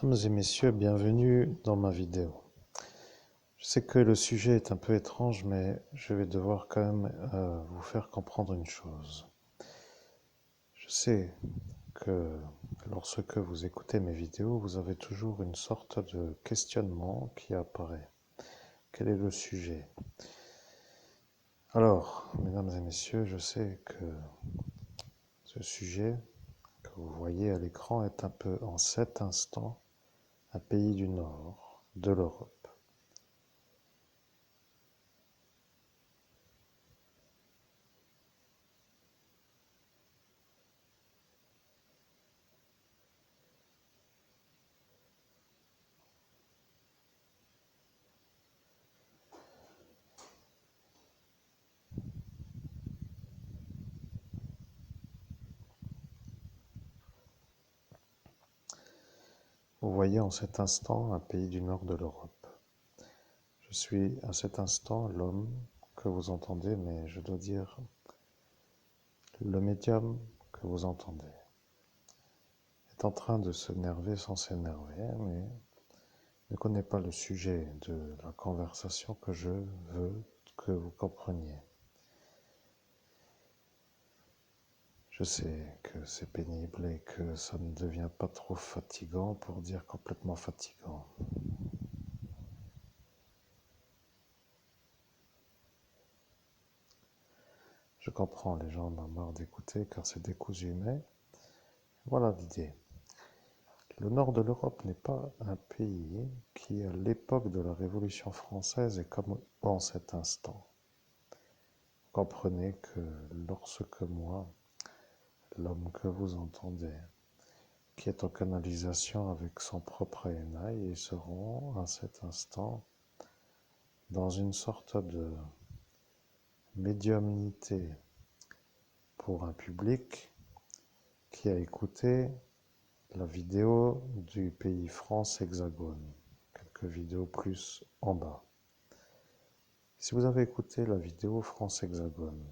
Mesdames et messieurs, bienvenue dans ma vidéo. Je sais que le sujet est un peu étrange, mais je vais devoir quand même vous faire comprendre une chose. Je sais que lorsque vous écoutez mes vidéos, vous avez toujours une sorte de questionnement qui apparaît. Quel est le sujet? Alors, mesdames et messieurs, je sais que ce sujet que vous voyez à l'écran est un peu en cet instant un pays du nord de l'Europe. Vous voyez en cet instant un pays du nord de l'Europe. Je suis à cet instant l'homme que vous entendez, mais je dois dire le médium que vous entendez est en train de s'énerver sans s'énerver, mais ne connaît pas le sujet de la conversation que je veux que vous compreniez. Je sais que c'est pénible et que ça ne devient pas trop fatigant pour dire complètement fatigant. Je comprends, les gens en ont marre d'écouter car c'est décousu, mais voilà l'idée. Le nord de l'Europe n'est pas un pays qui, à l'époque de la Révolution française, est comme en cet instant. Comprenez que lorsque moi, l'homme que vous entendez, qui est en canalisation avec son propre ENI, il se rend à cet instant dans une sorte de médiumnité pour un public qui a écouté la vidéo du pays France Hexagone, quelques vidéos plus en bas. Si vous avez écouté la vidéo France Hexagone,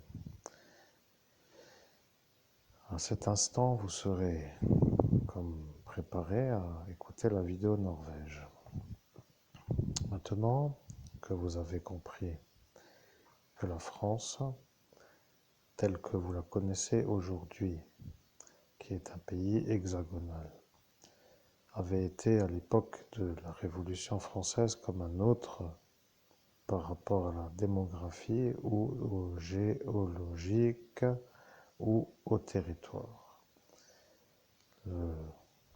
à cet instant, vous serez comme préparé à écouter la vidéo Norvège. Maintenant que vous avez compris que la France, telle que vous la connaissez aujourd'hui, qui est un pays hexagonal, avait été à l'époque de la Révolution française comme un autre par rapport à la démographie ou au géologique ou au territoire. Le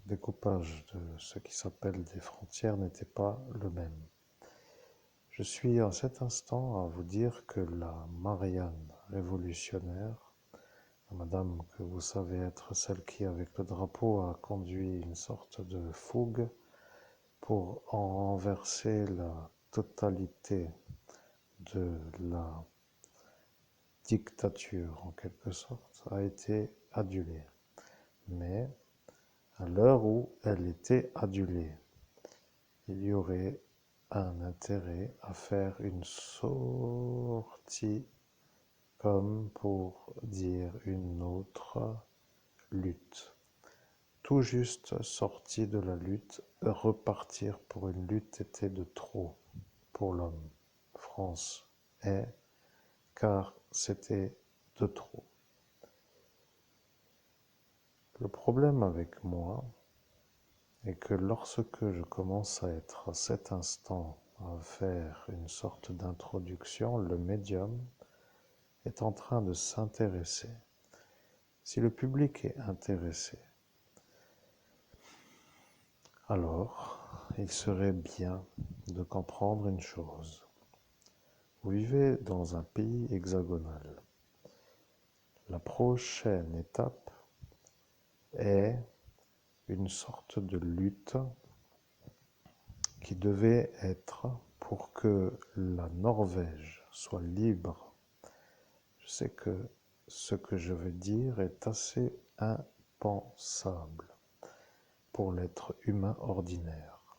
découpage de ce qui s'appelle des frontières n'était pas le même. Je suis en cet instant à vous dire que la Marianne révolutionnaire, la madame que vous savez être celle qui, avec le drapeau, a conduit une sorte de fougue pour renverser la totalité de la dictature, en quelque sorte, a été adulée. Mais à l'heure où elle était adulée, il y aurait un intérêt à faire une sortie comme pour dire une autre lutte. Tout juste sorti de la lutte, repartir pour une lutte était de trop pour l'homme. France est, car c'était de trop. Le problème avec moi est que lorsque je commence à être à cet instant à faire une sorte d'introduction, le médium est en train de s'intéresser. Si le public est intéressé, alors il serait bien de comprendre une chose. Vous vivez dans un pays hexagonal. La prochaine étape est une sorte de lutte qui devait être pour que la Norvège soit libre. Je sais que ce que je veux dire est assez impensable pour l'être humain ordinaire.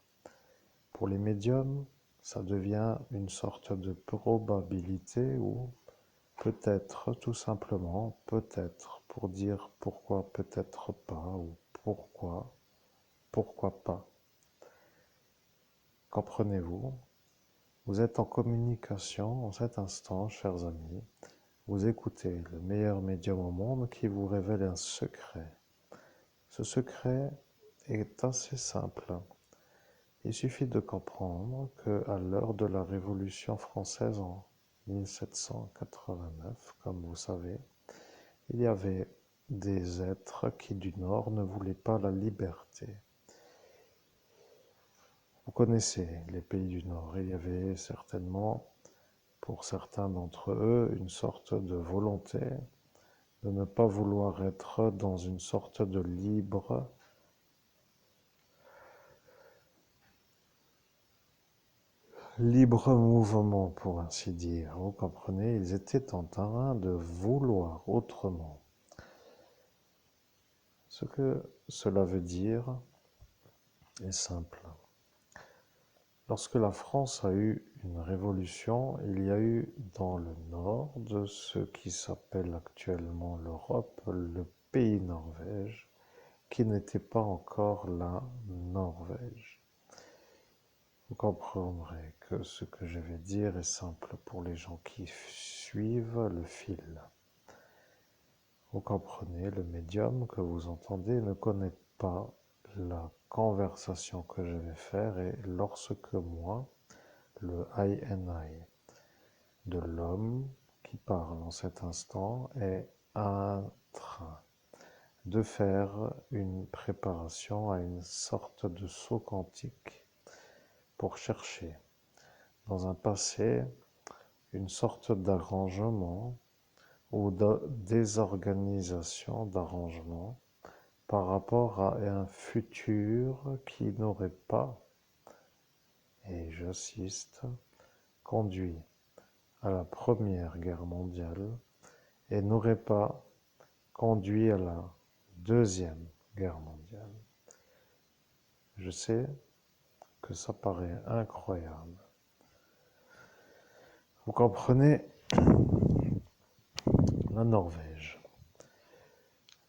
Pour les médiums, ça devient une sorte de probabilité ou peut-être tout simplement, peut-être pour dire pourquoi peut-être pas ou pourquoi pas. Comprenez-vous? Vous êtes en communication en cet instant, chers amis. Vous écoutez le meilleur médium au monde qui vous révèle un secret. Ce secret est assez simple. Il suffit de comprendre qu'à l'heure de la Révolution française en 1789, comme vous savez, il y avait des êtres qui du Nord ne voulaient pas la liberté. Vous connaissez les pays du Nord, il y avait certainement, pour certains d'entre eux, une sorte de volonté de ne pas vouloir être dans une sorte de libre mouvement, pour ainsi dire. Vous comprenez, ils étaient en train de vouloir autrement. Ce que cela veut dire est simple. Lorsque la France a eu une révolution, il y a eu dans le nord de ce qui s'appelle actuellement l'Europe, le pays Norvège, qui n'était pas encore la Norvège. Vous comprendrez que ce que je vais dire est simple pour les gens qui suivent le fil. Vous comprenez, le médium que vous entendez ne connaît pas la conversation que je vais faire et lorsque moi, le I de l'homme qui parle en cet instant est en train de faire une préparation à une sorte de saut quantique pour chercher dans un passé une sorte d'arrangement ou de désorganisation d'arrangement par rapport à un futur qui n'aurait pas, et j'insiste, conduit à la Première Guerre mondiale et n'aurait pas conduit à la Deuxième Guerre mondiale. Je sais que ça paraît incroyable. Vous comprenez, la Norvège.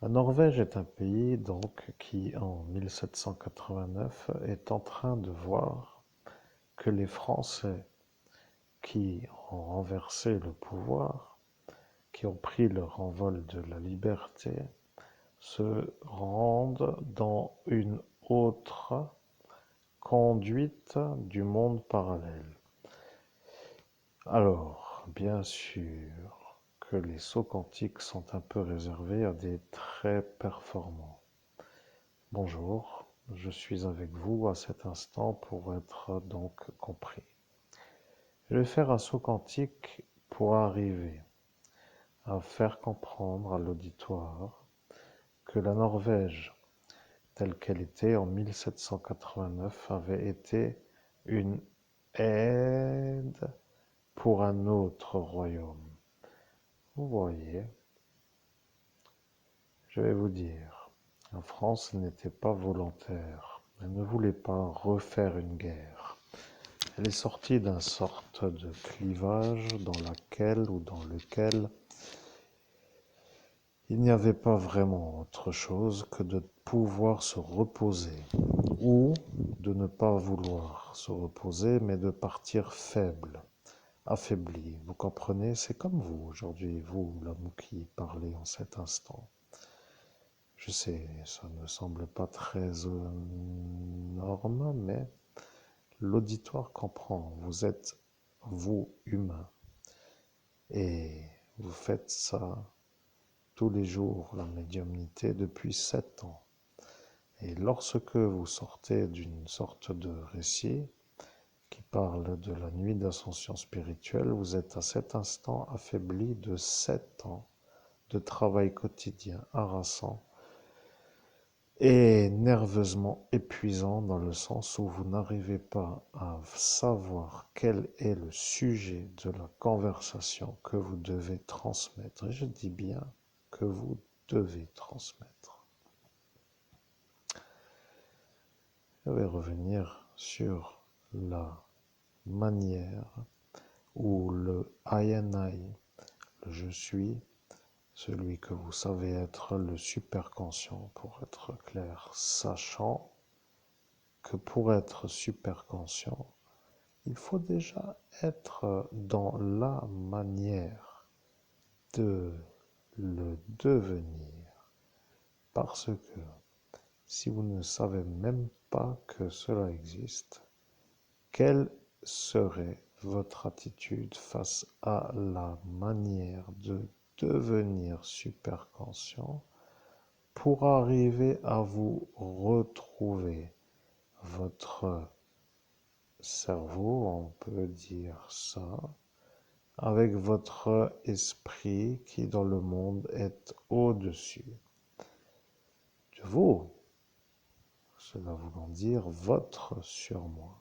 La Norvège est un pays donc qui en 1789 est en train de voir que les Français qui ont renversé le pouvoir, qui ont pris leur envol de la liberté, se rendent dans une autre conduite du monde parallèle. Alors, bien sûr que les sauts quantiques sont un peu réservés à des très performants. Bonjour, je suis avec vous à cet instant pour être donc compris. Je vais faire un saut quantique pour arriver à faire comprendre à l'auditoire que la Norvège, telle qu'elle était en 1789, avait été une aide pour un autre royaume. Vous voyez, je vais vous dire, la France n'était pas volontaire, elle ne voulait pas refaire une guerre. Elle est sortie d'une sorte de clivage dans laquelle ou dans lequel il n'y avait pas vraiment autre chose que de pouvoir se reposer, ou de ne pas vouloir se reposer, mais de partir faible, affaibli. Vous comprenez? C'est comme vous aujourd'hui, vous, l'homme qui parlez en cet instant. Je sais, ça ne semble pas très norme, mais l'auditoire comprend. Vous êtes, vous, humain, et vous faites ça tous les jours, la médiumnité, depuis 7 ans. Et lorsque vous sortez d'une sorte de récit qui parle de la nuit d'ascension spirituelle, vous êtes à cet instant affaibli de 7 ans de travail quotidien harassant et nerveusement épuisant dans le sens où vous n'arrivez pas à savoir quel est le sujet de la conversation que vous devez transmettre. Et je dis bien que vous devez transmettre. Je vais revenir sur la manière où le I and I, le je suis, celui que vous savez être le superconscient pour être clair, sachant, que pour être super conscient, il faut déjà être dans la manière de le devenir. Parce que si vous ne savez même pas que cela existe, quelle serait votre attitude face à la manière de devenir super conscient pour arriver à vous retrouver votre cerveau, on peut dire ça, avec votre esprit qui dans le monde est au-dessus de vous, cela voulant dire votre surmoi.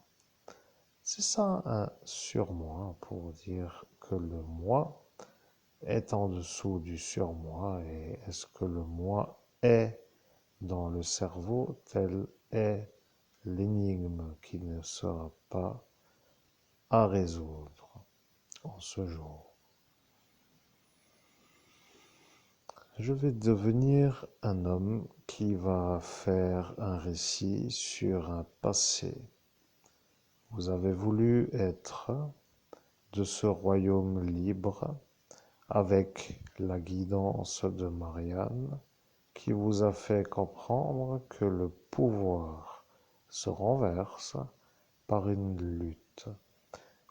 C'est ça un surmoi pour dire que le moi est en dessous du surmoi et est-ce que le moi est dans le cerveau, telle est l'énigme qui ne sera pas à résoudre en ce jour. Je vais devenir un homme qui va faire un récit sur un passé. Vous avez voulu être de ce royaume libre avec la guidance de Marianne qui vous a fait comprendre que le pouvoir se renverse par une lutte.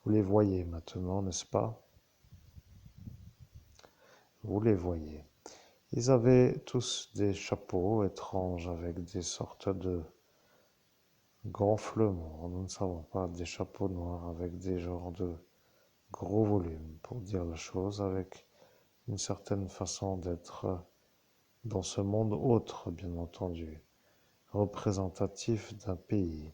Vous les voyez maintenant, n'est-ce pas? Vous les voyez. Ils avaient tous des chapeaux étranges avec des sortes de gonflements, nous ne savons pas, des chapeaux noirs avec des genres de gros volumes, pour dire la chose, avec une certaine façon d'être dans ce monde autre, bien entendu, représentatif d'un pays.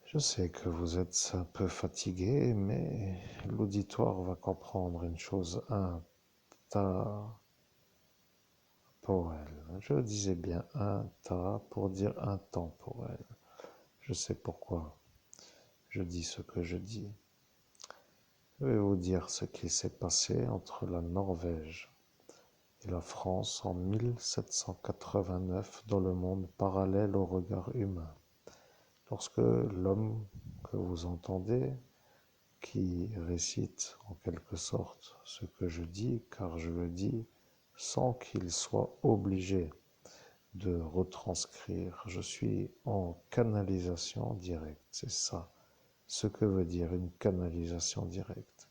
Je sais que vous êtes un peu fatigué, mais l'auditoire va comprendre une chose intemporelle. Je disais bien inta pour dire intemporel. Je sais pourquoi je dis ce que je dis. Je vais vous dire ce qui s'est passé entre la Norvège et la France en 1789 dans le monde parallèle au regard humain. Lorsque l'homme que vous entendez, qui récite en quelque sorte ce que je dis, car je le dis sans qu'il soit obligé de retranscrire, je suis en canalisation directe, c'est ça, ce que veut dire une canalisation directe.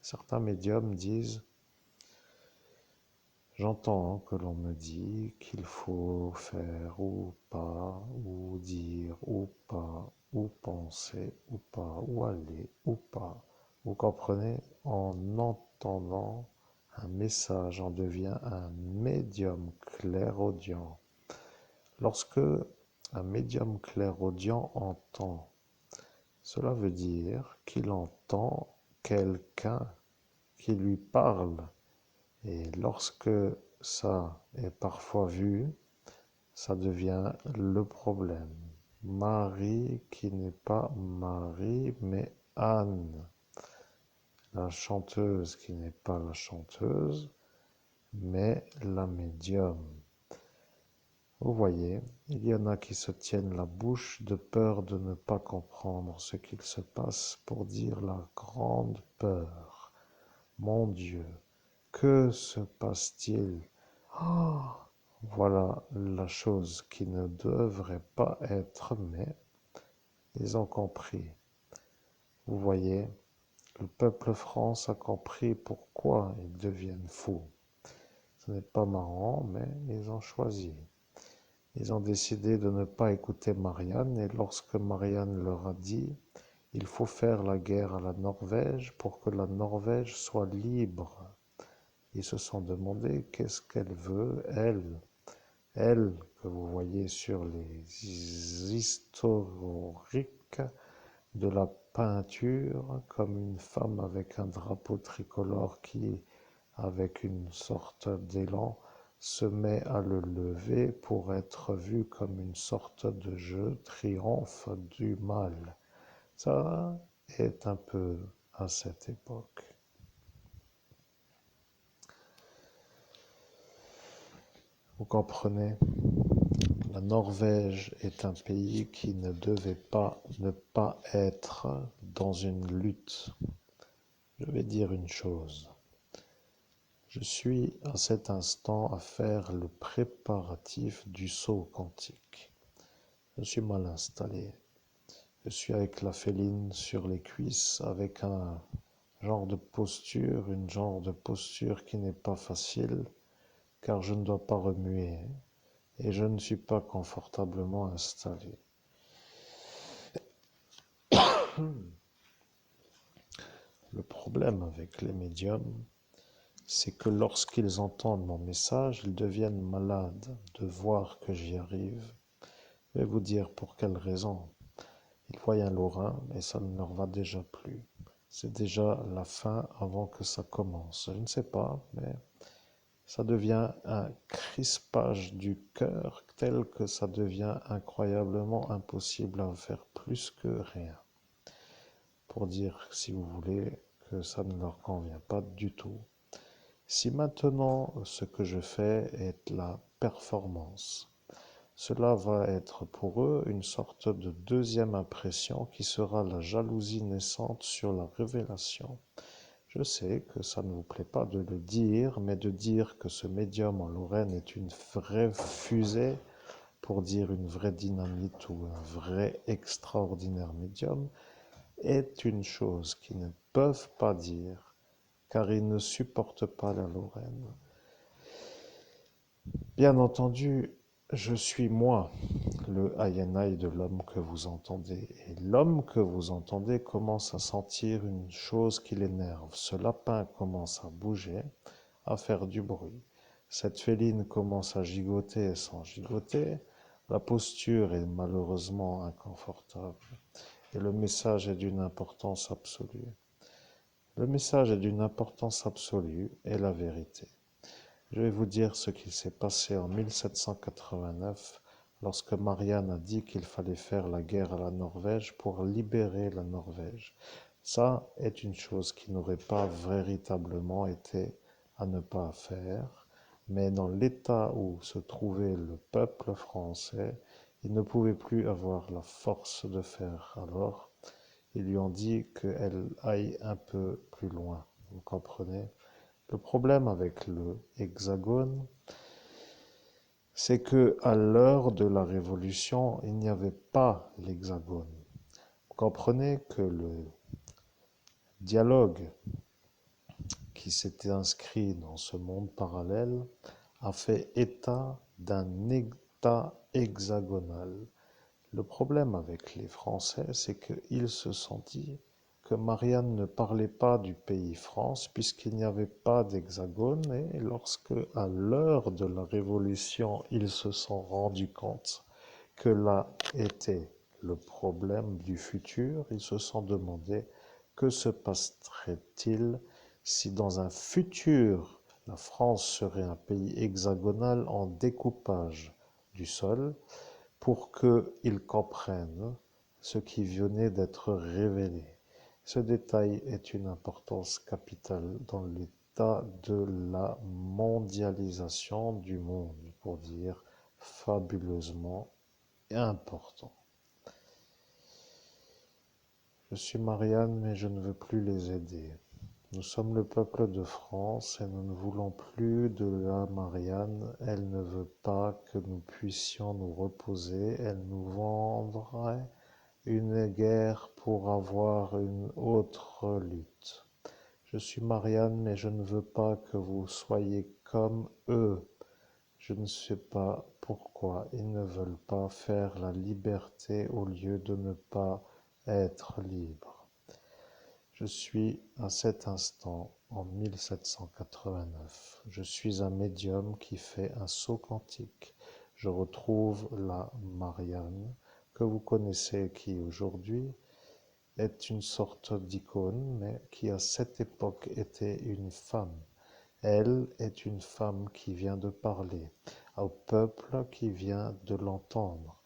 Certains médiums disent j'entends que l'on me dit qu'il faut faire ou pas, ou dire ou pas, ou penser ou pas, ou aller ou pas. Vous comprenez? En entendant un message, on devient un médium clairaudient. Lorsque un médium clairaudient entend, cela veut dire qu'il entend quelqu'un qui lui parle. Et lorsque ça est parfois vu, ça devient le problème. Marie qui n'est pas Marie, mais Anne. La chanteuse qui n'est pas la chanteuse, mais la médium. Vous voyez, il y en a qui se tiennent la bouche de peur de ne pas comprendre ce qu'il se passe pour dire la grande peur. Mon Dieu, que se passe-t-il? Oh, voilà la chose qui ne devrait pas être, mais ils ont compris. Vous voyez, le peuple France a compris pourquoi ils deviennent fous. Ce n'est pas marrant, mais ils ont choisi. Ils ont décidé de ne pas écouter Marianne, et lorsque Marianne leur a dit il faut faire la guerre à la Norvège pour que la Norvège soit libre, ils se sont demandé qu'est-ce qu'elle veut, elle que vous voyez sur les historiques de la peinture comme une femme avec un drapeau tricolore qui, avec une sorte d'élan, se met à le lever pour être vu comme une sorte de jeu triomphe du mal. Ça est un peu à cette époque. Vous comprenez? La Norvège est un pays qui ne devait pas ne pas être dans une lutte. Je vais dire une chose. Je suis à cet instant à faire le préparatif du saut quantique. Je suis mal installé. Je suis avec la féline sur les cuisses, avec un genre de posture, une genre de posture qui n'est pas facile, car je ne dois pas remuer et je ne suis pas confortablement installé. Le problème avec les médiums, c'est que lorsqu'ils entendent mon message, ils deviennent malades de voir que j'y arrive. Je vais vous dire pour quelle raison. Ils voient un lorrain et ça ne leur va déjà plus. C'est déjà la fin avant que ça commence. Je ne sais pas, mais ça devient un crispage du cœur tel que ça devient incroyablement impossible à faire plus que rien. Pour dire, si vous voulez, que ça ne leur convient pas du tout. Si maintenant ce que je fais est la performance, cela va être pour eux une sorte de deuxième impression qui sera la jalousie naissante sur la révélation. Je sais que ça ne vous plaît pas de le dire, mais de dire que ce médium en Lorraine est une vraie fusée, pour dire une vraie dynamite ou un vrai extraordinaire médium, est une chose qu'ils ne peuvent pas dire, car ils ne supportent pas la Lorraine. Bien entendu, je suis moi, le INI de l'homme que vous entendez. Et l'homme que vous entendez commence à sentir une chose qui l'énerve. Ce lapin commence à bouger, à faire du bruit. Cette féline commence à gigoter sans gigoter. La posture est malheureusement inconfortable. Et le message est d'une importance absolue. Le message est d'une importance absolue et la vérité. Je vais vous dire ce qu'il s'est passé en 1789 lorsque Marianne a dit qu'il fallait faire la guerre à la Norvège pour libérer la Norvège. Ça est une chose qui n'aurait pas véritablement été à ne pas faire, mais dans l'état où se trouvait le peuple français, il ne pouvait plus avoir la force de faire. Alors, ils lui ont dit qu'elle aille un peu plus loin. Vous comprenez? Le problème avec le hexagone, c'est que à l'heure de la Révolution, il n'y avait pas l'hexagone. Vous comprenez que le dialogue qui s'était inscrit dans ce monde parallèle a fait état d'un état hexagonal. Le problème avec les Français, c'est qu'ils se sont dit que Marianne ne parlait pas du pays France puisqu'il n'y avait pas d'hexagone et lorsque, à l'heure de la Révolution, ils se sont rendus compte que là était le problème du futur, ils se sont demandé que se passerait-il si dans un futur, la France serait un pays hexagonal en découpage du sol, pour qu'ils comprennent ce qui venait d'être révélé. Ce détail est une importance capitale dans l'état de la mondialisation du monde, pour dire fabuleusement important. Je suis Marianne, mais je ne veux plus les aider. Nous sommes le peuple de France et nous ne voulons plus de la Marianne. Elle ne veut pas que nous puissions nous reposer. Elle nous vendrait une guerre pour avoir une autre lutte. Je suis Marianne, mais je ne veux pas que vous soyez comme eux. Je ne sais pas pourquoi ils ne veulent pas faire la liberté au lieu de ne pas être libres. Je suis à cet instant en 1789. Je suis un médium qui fait un saut quantique. Je retrouve la Marianne que vous connaissez, qui aujourd'hui est une sorte d'icône, mais qui à cette époque était une femme. Elle est une femme qui vient de parler au peuple qui vient de l'entendre.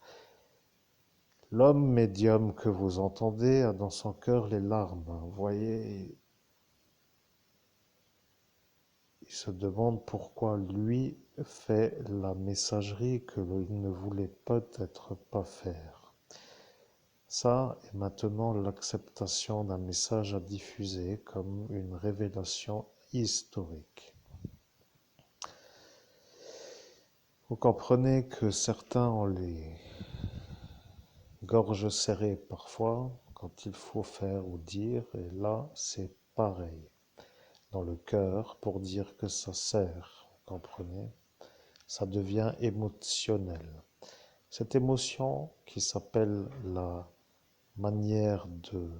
L'homme médium que vous entendez a dans son cœur les larmes. Vous voyez, il se demande pourquoi lui fait la messagerie que il ne voulait peut-être pas faire. Ça est maintenant l'acceptation d'un message à diffuser comme une révélation historique. Vous comprenez que certains ont les gorges serrées parfois quand il faut faire ou dire, et là c'est pareil. Dans le cœur, pour dire que ça sert, vous comprenez? Ça devient émotionnel. Cette émotion qui s'appelle la manière de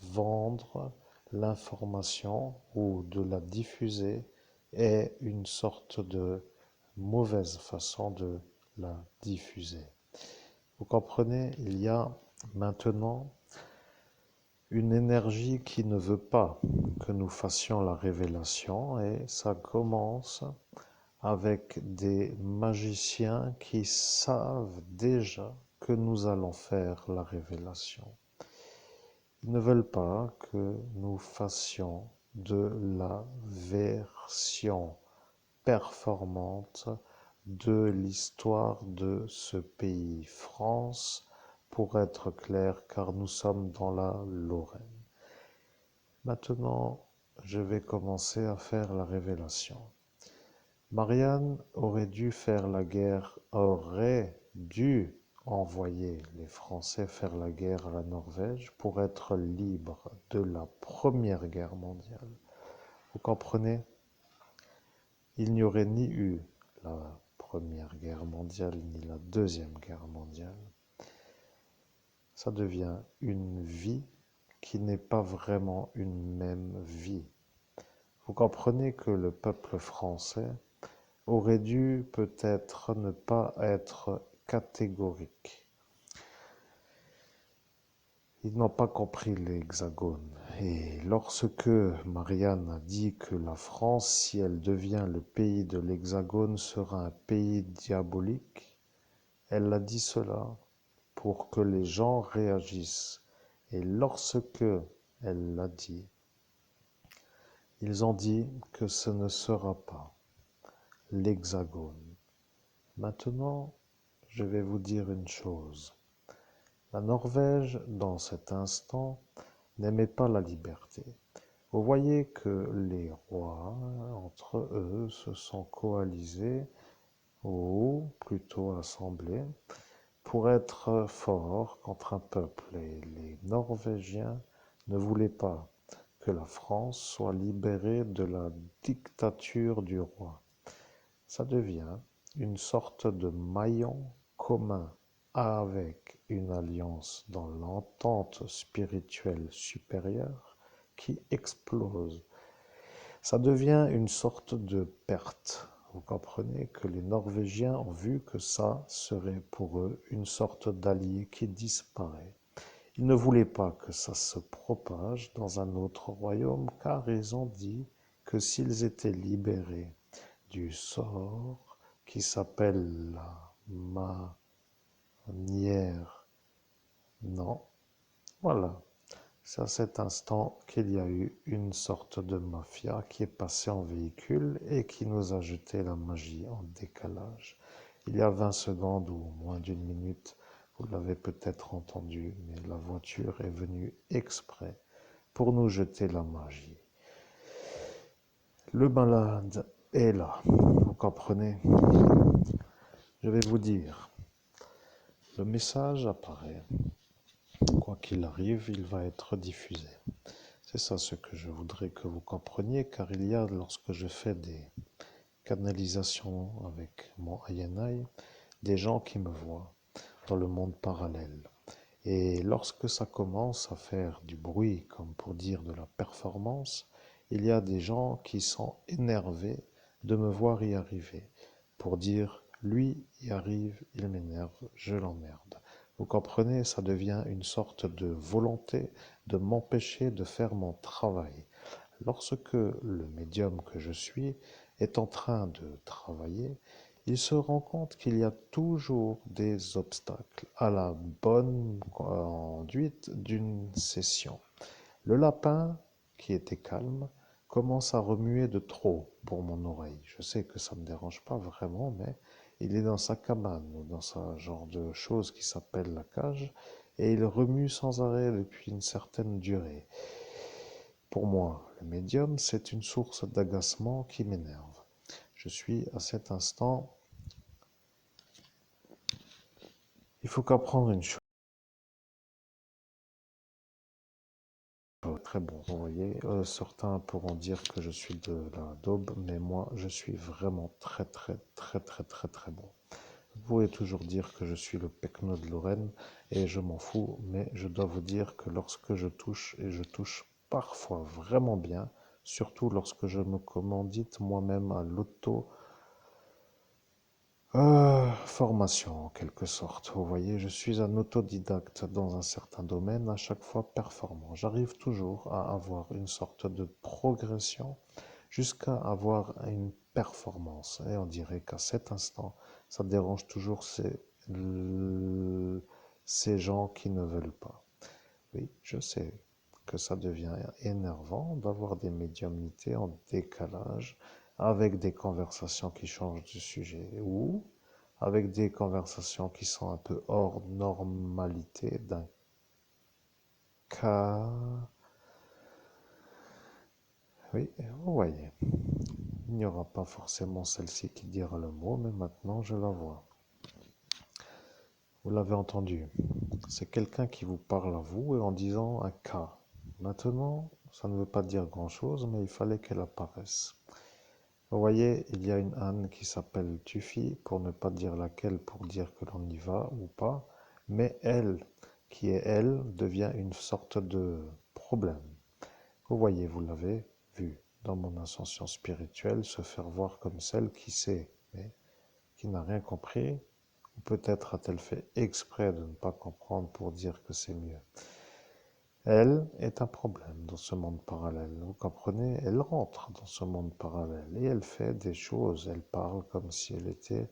vendre l'information ou de la diffuser est une sorte de mauvaise façon de la diffuser. Vous comprenez, il y a maintenant une énergie qui ne veut pas que nous fassions la révélation et ça commence avec des magiciens qui savent déjà que nous allons faire la révélation. Ils ne veulent pas que nous fassions de la version performante de l'histoire de ce pays, France, pour être clair, car nous sommes dans la Lorraine. Maintenant, je vais commencer à faire la révélation. Marianne aurait dû faire la guerre, aurait dû envoyer les Français faire la guerre à la Norvège pour être libre de la Première Guerre mondiale. Vous comprenez? Il n'y aurait ni eu la Première Guerre mondiale ni la Deuxième Guerre mondiale. Ça devient une vie qui n'est pas vraiment une même vie. Vous comprenez que le peuple français aurait dû peut-être ne pas être catégorique. Ils n'ont pas compris l'Hexagone. Et lorsque Marianne a dit que la France, si elle devient le pays de l'Hexagone, sera un pays diabolique, elle a dit cela pour que les gens réagissent. Et lorsque elle l'a dit, ils ont dit que ce ne sera pas l'Hexagone. Maintenant, je vais vous dire une chose. La Norvège, dans cet instant, n'aimait pas la liberté. Vous voyez que les rois, entre eux, se sont coalisés, ou plutôt assemblés, pour être forts contre un peuple. Et les Norvégiens ne voulaient pas que la France soit libérée de la dictature du roi. Ça devient une sorte de maillon commun avec une alliance dans l'entente spirituelle supérieure qui explose. Ça devient une sorte de perte. Vous comprenez que les Norvégiens ont vu que ça serait pour eux une sorte d'allié qui disparaît. Ils ne voulaient pas que ça se propage dans un autre royaume car ils ont dit que s'ils étaient libérés du sort qui s'appelle la manière. Non, voilà. C'est à cet instant qu'il y a eu une sorte de mafia qui est passée en véhicule et qui nous a jeté la magie en décalage. Il y a 20 secondes ou moins d'une minute, vous l'avez peut-être entendu, mais la voiture est venue exprès pour nous jeter la magie. Le malade est là, vous comprenez? Je vais vous dire, le message apparaît. Quoi qu'il arrive, il va être diffusé. C'est ça ce que je voudrais que vous compreniez, car il y a, lorsque je fais des canalisations avec mon INI, des gens qui me voient dans le monde parallèle. Et lorsque ça commence à faire du bruit, comme pour dire de la performance, il y a des gens qui sont énervés de me voir y arriver, pour dire, lui y arrive, il m'énerve, je l'emmerde. Vous comprenez, ça devient une sorte de volonté de m'empêcher de faire mon travail. Lorsque le médium que je suis est en train de travailler, il se rend compte qu'il y a toujours des obstacles à la bonne conduite d'une session. Le lapin, qui était calme, commence à remuer de trop pour mon oreille. Je sais que ça ne me dérange pas vraiment, mais il est dans sa cabane ou dans sa genre de chose qui s'appelle la cage et il remue sans arrêt depuis une certaine durée. Pour moi, le médium, c'est une source d'agacement qui m'énerve. Je suis à cet instant. Il faut comprendre une chose. Très bon, vous voyez, certains pourront dire que je suis de la daube, mais moi, je suis vraiment très, très, très, très, très, très bon. Vous pouvez toujours dire que je suis le Pecno de Lorraine, et je m'en fous, mais je dois vous dire que lorsque je touche, et je touche parfois vraiment bien, surtout lorsque je me commandite moi-même à l'auto formation en quelque sorte. Vous voyez, je suis un autodidacte dans un certain domaine, à chaque fois performant. J'arrive toujours à avoir une sorte de progression jusqu'à avoir une performance. Et on dirait qu'à cet instant, ça dérange toujours ces gens qui ne veulent pas. Oui, je sais que ça devient énervant d'avoir des médiumnités en décalage avec des conversations qui changent de sujet ou avec des conversations qui sont un peu hors normalité d'un cas. Oui, vous voyez, il n'y aura pas forcément celle-ci qui dira le mot, mais maintenant je la vois. Vous l'avez entendu. C'est quelqu'un qui vous parle à vous et en disant un cas. Maintenant, ça ne veut pas dire grand-chose, mais il fallait qu'elle apparaisse. Vous voyez, il y a une Anne qui s'appelle Tuffy, pour ne pas dire laquelle, pour dire que l'on y va ou pas, mais elle, qui est elle, devient une sorte de problème. Vous voyez, vous l'avez vu dans mon ascension spirituelle, se faire voir comme celle qui sait, mais qui n'a rien compris, ou peut-être a-t-elle fait exprès de ne pas comprendre pour dire que c'est mieux. Elle est un problème dans ce monde parallèle. Vous comprenez? Elle rentre dans ce monde parallèle et elle fait des choses. Elle parle comme si elle était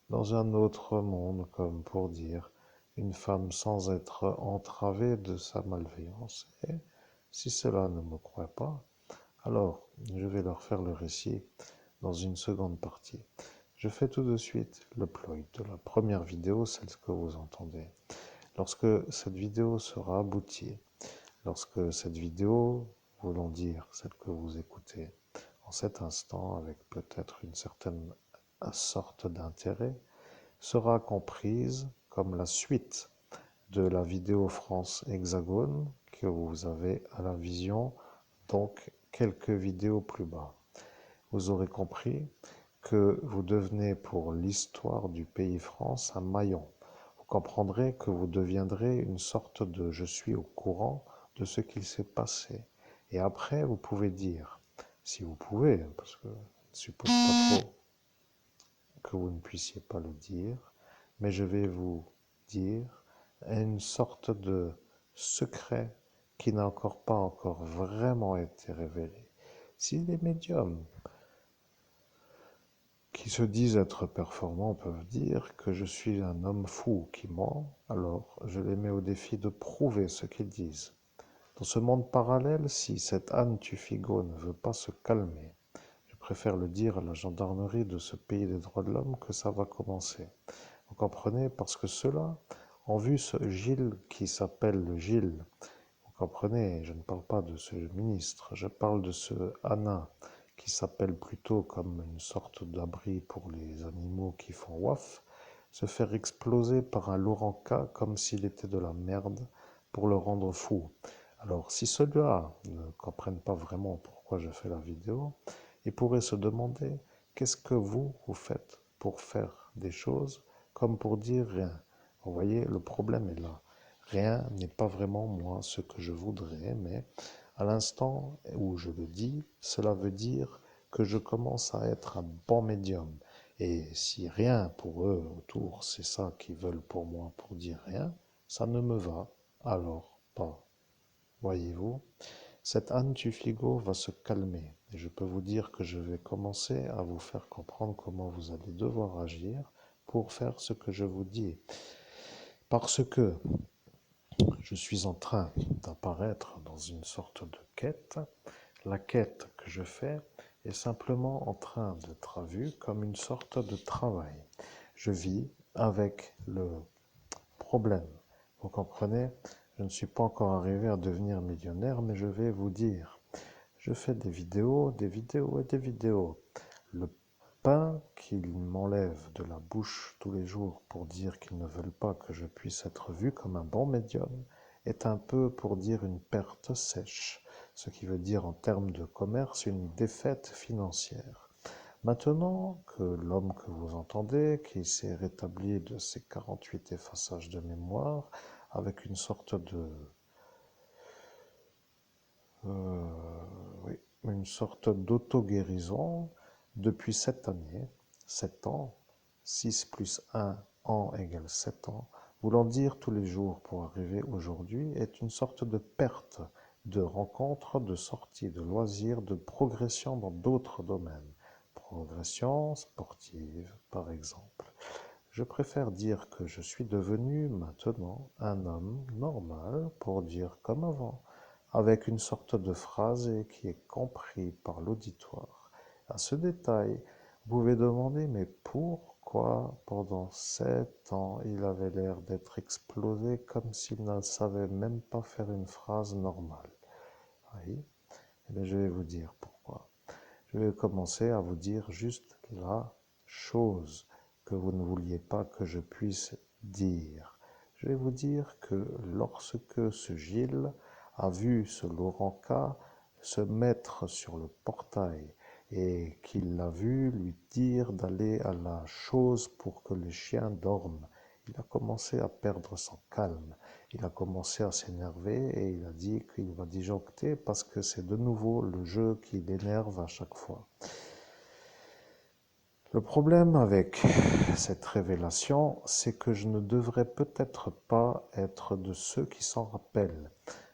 dans un autre monde, comme pour dire une femme sans être entravée de sa malveillance. Et si cela ne me croit pas, alors je vais leur faire le récit dans une seconde partie. Je fais tout de suite le ploy de la première vidéo, celle que vous entendez. Lorsque cette vidéo sera aboutie, lorsque cette vidéo, voulons dire celle que vous écoutez en cet instant avec peut-être une certaine sorte d'intérêt, sera comprise comme la suite de la vidéo France Hexagone que vous avez à la vision, donc quelques vidéos plus bas. Vous aurez compris que vous devenez pour l'histoire du pays France un maillon. Vous comprendrez que vous deviendrez une sorte de je suis au courant de ce qu'il s'est passé. Et après, vous pouvez dire, si vous pouvez, parce que je ne suppose pas trop que vous ne puissiez pas le dire, mais je vais vous dire une sorte de secret qui n'a encore vraiment été révélé. Si les médiums qui se disent être performants peuvent dire que je suis un homme fou qui ment, alors je les mets au défi de prouver ce qu'ils disent. Dans ce monde parallèle, si cette Anne Tufigo ne veut pas se calmer, je préfère le dire à la gendarmerie de ce pays des droits de l'homme que ça va commencer. Vous comprenez? Parce que ceux-là ont vu ce Gilles qui s'appelle le Gilles. Vous comprenez? Je ne parle pas de ce ministre, je parle de ce Anna qui s'appelle plutôt comme une sorte d'abri pour les animaux qui font waf, se faire exploser par un Laurent K comme s'il était de la merde pour le rendre fou. Alors, si ceux-là ne comprennent pas vraiment pourquoi je fais la vidéo, ils pourraient se demander qu'est-ce que vous faites pour faire des choses comme pour dire rien. Vous voyez, le problème est là. Rien n'est pas vraiment moi ce que je voudrais, mais à l'instant où je le dis, cela veut dire que je commence à être un bon médium. Et si rien pour eux autour, c'est ça qu'ils veulent pour moi pour dire rien, ça ne me va alors pas. Voyez-vous, cette Anne Tufigo va se calmer et je peux vous dire que je vais commencer à vous faire comprendre comment vous allez devoir agir pour faire ce que je vous dis. Parce que je suis en train d'apparaître dans une sorte de quête La quête que je fais est simplement en train d'être vue comme une sorte de travail. Je vis avec le problème. Vous comprenez? Je ne suis pas encore arrivé à devenir millionnaire, mais je vais vous dire, je fais des vidéos et des vidéos. Le pain qu'ils m'enlèvent de la bouche tous les jours pour dire qu'ils ne veulent pas que je puisse être vu comme un bon médium est un peu pour dire une perte sèche, ce qui veut dire en termes de commerce une défaite financière. Maintenant que l'homme que vous entendez, qui s'est rétabli de ses 48 effaçages de mémoire, avec une sorte de euh, oui, une sorte d'auto-guérison depuis cette année, 7 ans, 6 plus 1 an égale 7 ans, voulant dire tous les jours pour arriver aujourd'hui, est une sorte de perte de rencontres, de sorties, de loisirs, de progression dans d'autres domaines. Progression sportive, par exemple. Je préfère dire que je suis devenu maintenant un homme normal pour dire comme avant, avec une sorte de phrase qui est compris par l'auditoire. À ce détail, vous pouvez demander mais pourquoi pendant 7 ans il avait l'air d'être explosé comme s'il ne savait même pas faire une phrase normale. Oui, eh bien, je vais vous dire pourquoi. Je vais commencer à vous dire juste la chose que vous ne vouliez pas que je puisse dire. Je vais vous dire que lorsque ce Gilles a vu ce Laurent K se mettre sur le portail et qu'il l'a vu lui dire d'aller à la chose pour que les chiens dorment, il a commencé à perdre son calme. Il a commencé à s'énerver et il a dit qu'il va disjoncter parce que c'est de nouveau le jeu qui l'énerve à chaque fois. Le problème avec cette révélation, c'est que je ne devrais peut-être pas être de ceux qui s'en rappellent.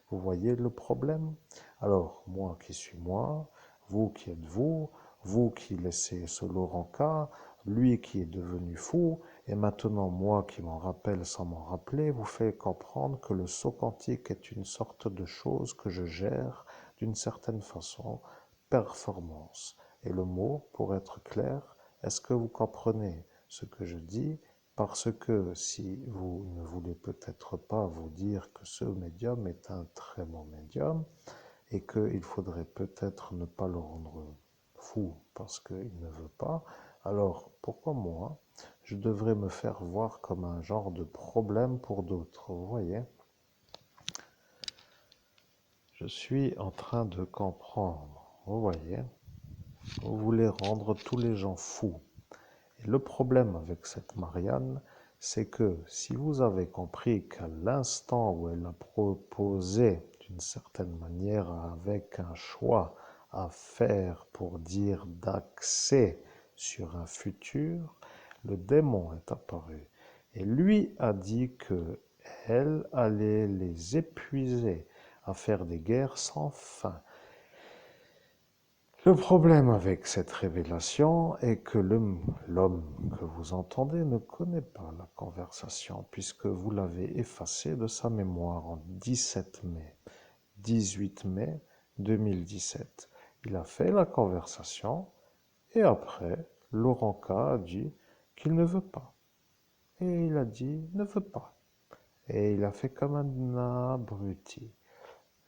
Vous voyez le problème? Alors, moi qui suis moi, vous qui êtes vous, vous qui laissez ce Laurent K, lui qui est devenu fou, et maintenant moi qui m'en rappelle sans m'en rappeler, vous fait comprendre que le saut quantique est une sorte de chose que je gère d'une certaine façon, performance. Et le mot, pour être clair, est-ce que vous comprenez ce que je dis? Parce que si vous ne voulez peut-être pas vous dire que ce médium est un très bon médium et qu'il faudrait peut-être ne pas le rendre fou parce qu'il ne veut pas, alors pourquoi moi, je devrais me faire voir comme un genre de problème pour d'autres? Vous voyez, je suis en train de comprendre. Vous voyez, vous voulez rendre tous les gens fous. Et le problème avec cette Marianne, c'est que si vous avez compris qu'à l'instant où elle a proposé d'une certaine manière avec un choix à faire pour dire d'accès sur un futur, le démon est apparu et lui a dit que elle allait les épuiser à faire des guerres sans fin. Le problème avec cette révélation est que l'homme que vous entendez ne connaît pas la conversation puisque vous l'avez effacée de sa mémoire en 17 mai, 18 mai 2017. Il a fait la conversation et après, Laurent K a dit qu'il ne veut pas. Et il a dit ne veut pas. Et il a fait comme un abruti.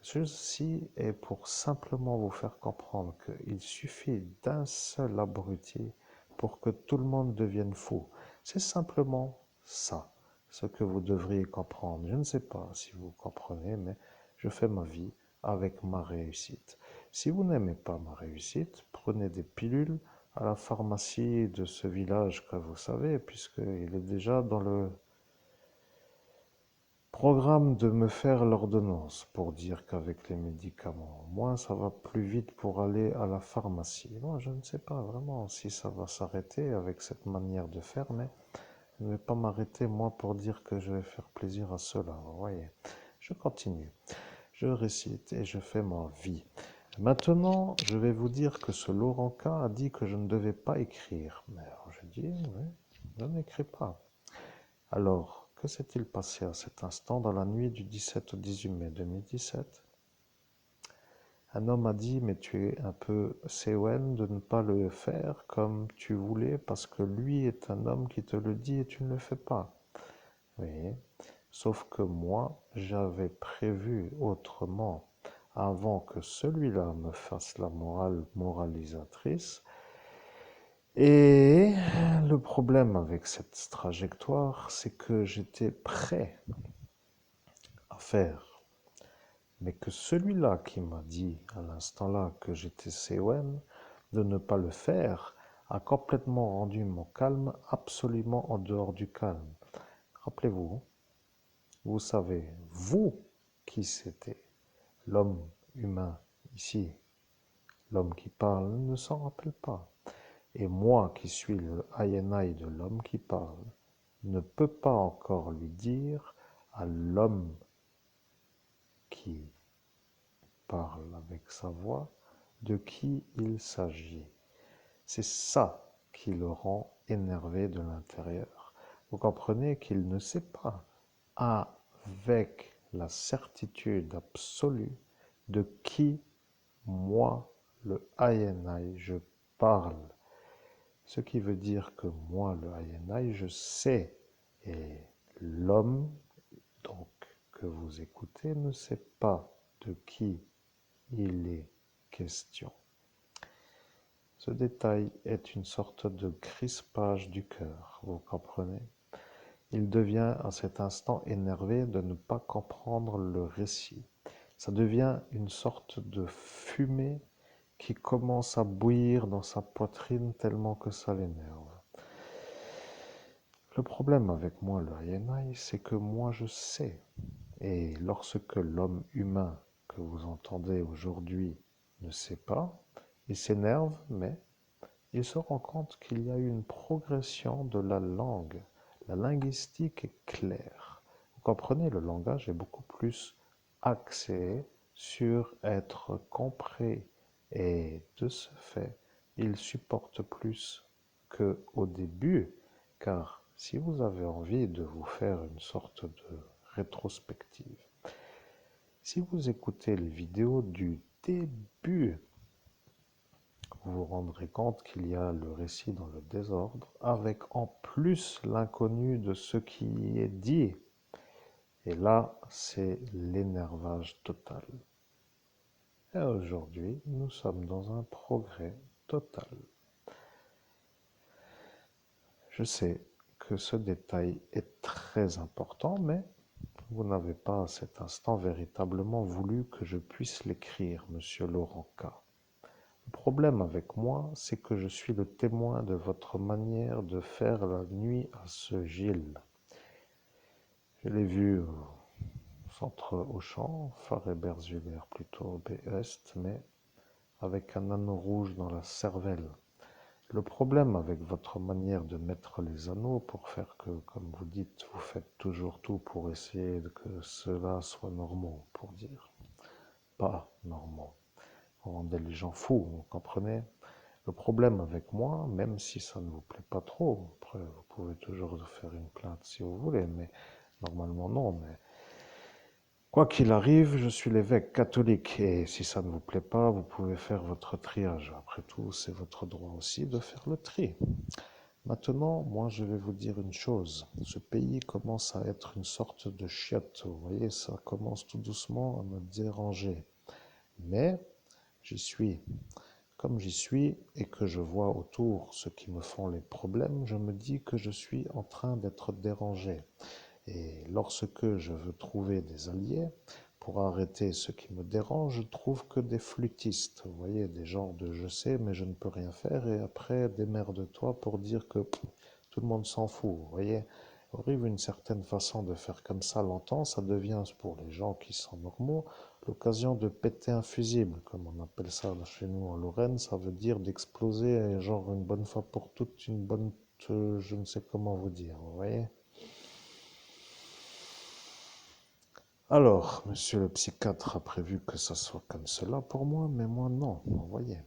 Ceci est pour simplement vous faire comprendre qu'il suffit d'un seul abruti pour que tout le monde devienne fou. C'est simplement ça, ce que vous devriez comprendre. Je ne sais pas si vous comprenez, mais je fais ma vie avec ma réussite. Si vous n'aimez pas ma réussite, prenez des pilules à la pharmacie de ce village que vous savez, puisqu'il est déjà dans le programme de me faire l'ordonnance pour dire qu'avec les médicaments, moi, ça va plus vite pour aller à la pharmacie. Moi, je ne sais pas vraiment si ça va s'arrêter avec cette manière de faire, mais je ne vais pas m'arrêter, moi, pour dire que je vais faire plaisir à ceux-là. Vous voyez, je continue. Je récite et je fais ma vie. Maintenant, je vais vous dire que ce Laurent K a dit que je ne devais pas écrire. Mais alors, je dis, oui, je n'écris pas. Alors, que s'est-il passé à cet instant dans la nuit du 17 au 18 mai 2017? Un homme a dit, mais tu es un peu CON de ne pas le faire comme tu voulais parce que lui est un homme qui te le dit et tu ne le fais pas. Oui, sauf que moi, j'avais prévu autrement avant que celui-là me fasse la morale moralisatrice. Et le problème avec cette trajectoire, c'est que j'étais prêt à faire, mais que celui-là qui m'a dit à l'instant-là que j'étais CON, de ne pas le faire, a complètement rendu mon calme absolument en dehors du calme. Rappelez-vous, vous savez, vous qui c'était, l'homme humain ici, l'homme qui parle ne s'en rappelle pas. Et moi qui suis le INI de l'homme qui parle, ne peux pas encore lui dire à l'homme qui parle avec sa voix de qui il s'agit. C'est ça qui le rend énervé de l'intérieur. Vous comprenez qu'il ne sait pas, avec la certitude absolue, de qui, moi, le INI, je parle. Ce qui veut dire que moi, le INI, je sais, et l'homme, donc, que vous écoutez, ne sait pas de qui il est question. Ce détail est une sorte de crispage du cœur, vous comprenez? Il devient à cet instant énervé de ne pas comprendre le récit. Ça devient une sorte de fumée qui commence à bouillir dans sa poitrine tellement que ça l'énerve. Le problème avec moi, le INI, c'est que moi je sais. Et lorsque l'homme humain que vous entendez aujourd'hui ne sait pas, il s'énerve, mais il se rend compte qu'il y a une progression de la langue. La linguistique est claire. Vous comprenez, le langage est beaucoup plus axé sur être compris. Et de ce fait, il supporte plus qu'au début, car si vous avez envie de vous faire une sorte de rétrospective, si vous écoutez les vidéos du début, vous vous rendrez compte qu'il y a le récit dans le désordre, avec en plus l'inconnu de ce qui y est dit. Et là, c'est l'énervage total. Et aujourd'hui, nous sommes dans un progrès total. Je sais que ce détail est très important, mais vous n'avez pas à cet instant véritablement voulu que je puisse l'écrire, monsieur Laurent K. Le problème avec moi, c'est que je suis le témoin de votre manière de faire la nuit à ce Gilles. Je l'ai vu au centre Auchan, Faré-Berzulaire plutôt Est, mais avec un anneau rouge dans la cervelle. Le problème avec votre manière de mettre les anneaux pour faire que, comme vous dites, vous faites toujours tout pour essayer que cela soit normaux, pour dire pas normaux. Vous rendez les gens fous, vous comprenez? Le problème avec moi, même si ça ne vous plaît pas trop, après vous pouvez toujours faire une plainte si vous voulez, mais normalement non, mais quoi qu'il arrive, je suis l'évêque catholique et si ça ne vous plaît pas, vous pouvez faire votre triage. Après tout, c'est votre droit aussi de faire le tri. Maintenant, moi, je vais vous dire une chose. Ce pays commence à être une sorte de chiotte. Vous voyez, ça commence tout doucement à me déranger. Mais j'y suis. Comme j'y suis et que je vois autour ce qui me font les problèmes, je me dis que je suis en train d'être dérangé. Et lorsque je veux trouver des alliés pour arrêter ce qui me dérange, je trouve que des flûtistes. Vous voyez, des genres de je sais mais je ne peux rien faire et après démerde-toi pour dire que tout le monde s'en fout. Vous voyez, il arrive une certaine façon de faire comme ça longtemps, ça devient pour les gens qui sont normaux l'occasion de péter un fusible, comme on appelle ça chez nous en Lorraine, ça veut dire d'exploser genre une bonne fois pour toutes, une bonne, je ne sais comment vous dire, vous voyez. Alors, monsieur le psychiatre a prévu que ça soit comme cela pour moi, mais moi non, vous voyez.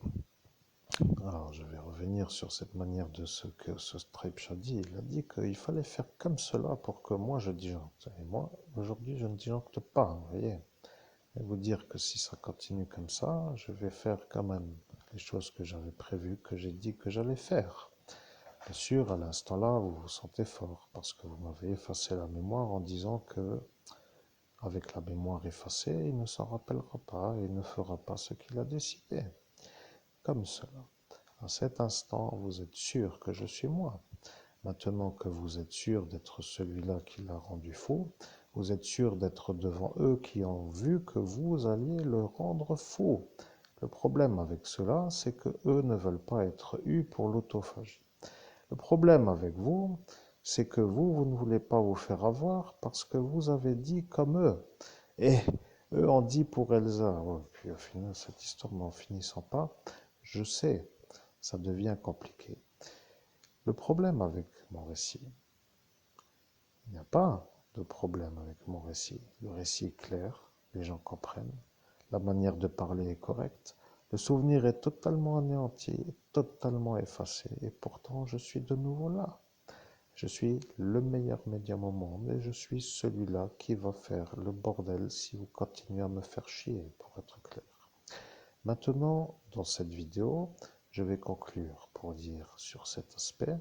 Alors, je vais revenir sur cette manière de ce que ce Stripe a dit. Il a dit qu'il fallait faire comme cela pour que moi je disjoncte. Et moi, aujourd'hui, je ne disjoncte pas, vous voyez. et vous dire que si ça continue comme ça, je vais faire quand même les choses que j'avais prévues, que j'ai dit que j'allais faire. Bien sûr, à l'instant-là, vous vous sentez fort parce que vous m'avez effacé la mémoire en disant que, avec la mémoire effacée, il ne s'en rappellera pas et ne fera pas ce qu'il a décidé. Comme cela. À cet instant, vous êtes sûr que je suis moi. Maintenant que vous êtes sûr d'être celui-là qui l'a rendu fou, vous êtes sûr d'être devant eux qui ont vu que vous alliez le rendre fou. Le problème avec cela, c'est que eux ne veulent pas être eus pour l'autophagie. Le problème avec vous, c'est que vous ne voulez pas vous faire avoir parce que vous avez dit comme eux. Et eux ont dit pour Elsa. Ouais, puis au final, cette histoire n'en finissant pas, je sais, ça devient compliqué. Le problème avec mon récit, il n'y a pas de problème avec mon récit. Le récit est clair, les gens comprennent, la manière de parler est correcte, le souvenir est totalement anéanti, totalement effacé, et pourtant je suis de nouveau là. Je suis le meilleur médium au monde et je suis celui-là qui va faire le bordel si vous continuez à me faire chier, pour être clair. Maintenant, dans cette vidéo, je vais conclure pour dire sur cet aspect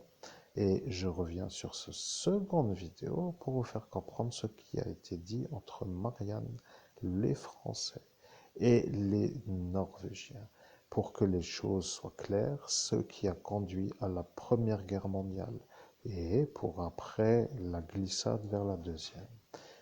et je reviens sur ce seconde vidéo pour vous faire comprendre ce qui a été dit entre Marianne, les Français et les Norvégiens pour que les choses soient claires, ce qui a conduit à la Première Guerre mondiale et pour après la glissade vers la deuxième.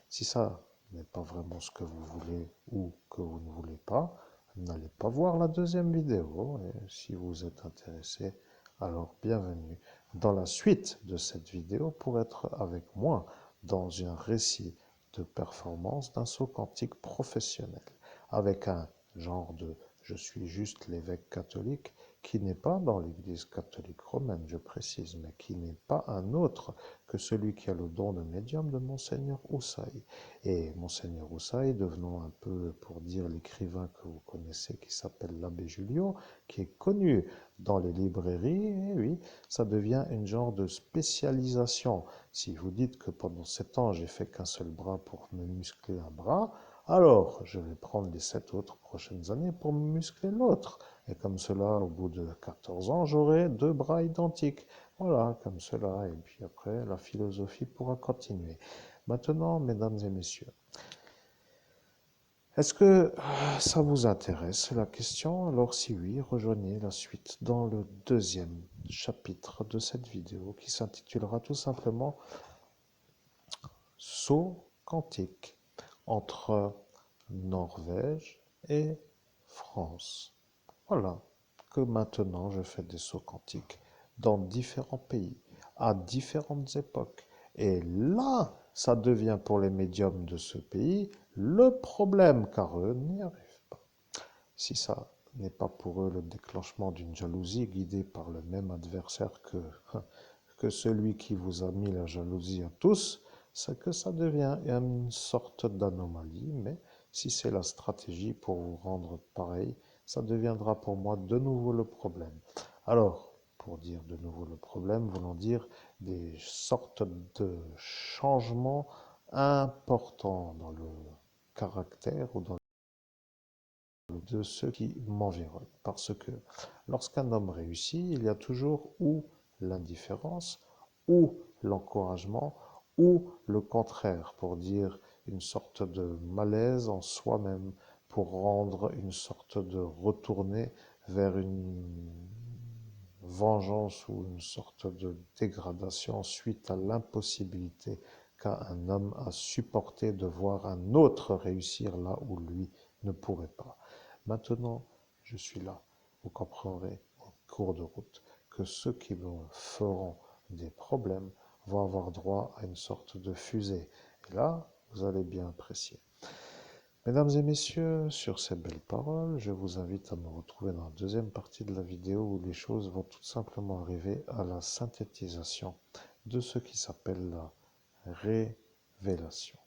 Si ça n'est pas vraiment ce que vous voulez ou que vous ne voulez pas, n'allez pas voir la deuxième vidéo. Et si vous êtes intéressé, alors bienvenue dans la suite de cette vidéo pour être avec moi dans un récit de performance d'un saut quantique professionnel avec un genre de je suis juste l'évêque catholique qui n'est pas dans l'Église catholique romaine, je précise, mais qui n'est pas un autre que celui qui a le don de médium de Monseigneur Houssaye. Et Monseigneur Houssaye, devenant un peu, pour dire l'écrivain que vous connaissez, qui s'appelle l'abbé Julio, qui est connu dans les librairies, et oui, ça devient une genre de spécialisation. Si vous dites que pendant 7 ans, j'ai fait qu'un seul bras pour me muscler un bras, alors je vais prendre les 7 autres prochaines années pour me muscler l'autre. Et comme cela, au bout de 14 ans, j'aurai 2 bras identiques. Voilà, comme cela. Et puis après, la philosophie pourra continuer. Maintenant, mesdames et messieurs, est-ce que ça vous intéresse la question? Alors si oui, rejoignez la suite dans le deuxième chapitre de cette vidéo qui s'intitulera tout simplement Saut quantique entre Norvège et France. Voilà que maintenant je fais des sauts quantiques dans différents pays, à différentes époques. Et là, ça devient pour les médiums de ce pays le problème, car eux n'y arrivent pas. Si ça n'est pas pour eux le déclenchement d'une jalousie guidée par le même adversaire que celui qui vous a mis la jalousie à tous, c'est que ça devient une sorte d'anomalie, mais si c'est la stratégie pour vous rendre pareil, ça deviendra pour moi de nouveau le problème. Alors, pour dire de nouveau le problème, voulant dire des sortes de changements importants dans le caractère ou dans de ceux qui m'environnent. Parce que lorsqu'un homme réussit, il y a toujours ou l'indifférence, ou l'encouragement, ou le contraire, pour dire une sorte de malaise en soi-même, pour rendre une sorte de retourner vers une vengeance ou une sorte de dégradation suite à l'impossibilité qu'a un homme à supporter de voir un autre réussir là où lui ne pourrait pas. Maintenant, je suis là. Vous comprendrez en cours de route que ceux qui me feront des problèmes vont avoir droit à une sorte de fusée. Et là, vous allez bien apprécier. Mesdames et messieurs, sur ces belles paroles, je vous invite à me retrouver dans la deuxième partie de la vidéo où les choses vont tout simplement arriver à la synthétisation de ce qui s'appelle la révélation.